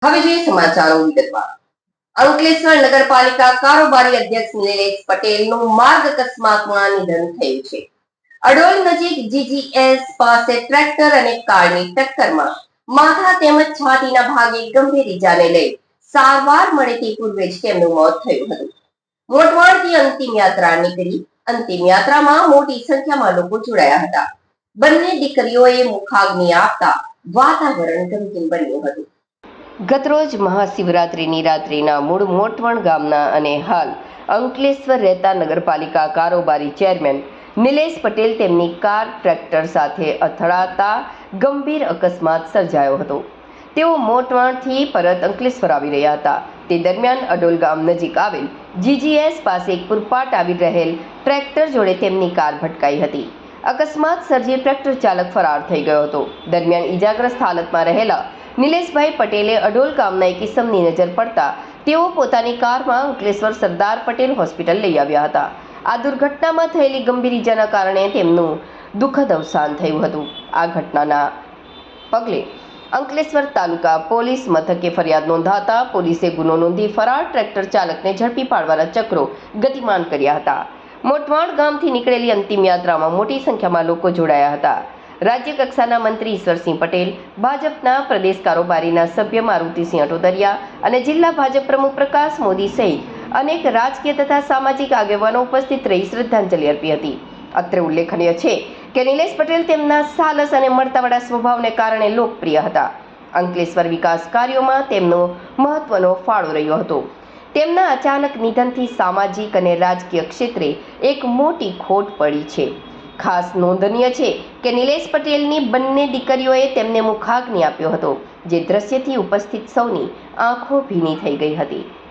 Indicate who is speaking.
Speaker 1: હવે જોઈએ સમાચારો વિગતવાર. અંકલેશ્વર નગરપાલિકા કારોબારી અધ્યક્ષ નિલેશ પટેલનું માર્ગ અકસ્માતમાં નિધન થયું છે. અડોલ નજીક જીજીએસ પાસે ટ્રેક્ટર અને કારની ટક્કરમાં માથા તેમજ છાતીના ભાગે ગંભીર ઈજાને લઈ સારવાર મળે તે પૂર્વે જ તેમનું મોત થયું હતું. મોટવાડથી અંતિમ યાત્રા નીકળી. અંતિમ યાત્રામાં મોટી સંખ્યામાં લોકો જોડાયા હતા. બંને દીકરીઓએ મુખાગ્નિ આપતા વાતાવરણ ગમગીન બન્યું હતું. ગતરોજ મહાશિવરાત્રિની રાત્રિના મૂળ મોટવણ ગામના અને હાલ અંકલેશ્વર રહેતા નગરપાલિકા કારોબારી ચેરમેન નિલેશ પટેલ તેમની કાર ટ્રેક્ટર સાથે અથડાતા ગંભીર અકસ્માત સર્જાયો હતો. તેઓ મોટવણથી પરત અંકલેશ્વર આવી રહ્યા હતા. તે દરમિયાન અડોલ ગામ નજીક આવેલ જીજીએસ પાસે એક પૂરપાટ આવી રહેલ ટ્રેક્ટર જોડે તેમની કાર ભટકાઈ હતી. અકસ્માત સર્જી ટ્રેક્ટર ચાલક ફરાર થઈ ગયો હતો. દરમિયાન ઈજાગ્રસ્ત હાલતમાં રહેલા નિલેશભાઈ પટેલે અડોલ ગામના એક ઇસમની નજર પડતા તેઓ પોતાની કારમાં અંકલેશ્વર સરદાર પટેલ હોસ્પિટલ લઈ આવ્યા હતા. આ દુર્ઘટનામાં થયેલી ગંભીર ઈજાના કારણે તેમનું દુઃખદ અવસાન થયું હતું. આ ઘટનાના પગલે અંકલેશ્વર તાલુકા પોલીસ મથકે ફરિયાદ નોંધાતા પોલીસે ગુનો નોંધી ફરાર ટ્રેક્ટર ચાલકને ઝડપી પાડવાના ચક્રો ગતિમાન કર્યા હતા. મોટવાડ ગામથી નીકળેલી અંતિમ યાત્રામાં મોટી સંખ્યામાં લોકો જોડાયા હતા. રાજ્ય કક્ષાના મંત્રી ઈશ્વરસિંહ પટેલ, ભાજપના પ્રદેશ કારોબારીના સભ્ય મારુતિસિંહ અટોદરિયા અને જિલ્લા ભાજપ પ્રમુખ પ્રકાશ મોદી સહિત અનેક રાજકીય તથા સામાજિક આગેવાનો ઉપસ્થિત રહી શ્રદ્ધાંજલિ અર્પી હતી. અત્રે ઉલ્લેખનીય છે કે નિલેશ પટેલ તેમના સાહસ અને મળતાવાળા સ્વભાવને કારણે લોકપ્રિય હતા. અંકલેશ્વર વિકાસ કાર્યોમાં તેમનો મહત્વનો ફાળો રહ્યો હતો. તેમના અચાનક નિધનથી સામાજિક અને રાજકીય ક્ષેત્રે એક મોટી ખોટ પડી છે. ખાસ નોંધનીય છે કે નિલેશ પટેલની બંને દીકરીઓએ તેમને મુખાગ્નિ આપ્યો હતો, જે દ્રશ્યથી ઉપસ્થિત સૌની આંખો ભીની થઈ ગઈ હતી.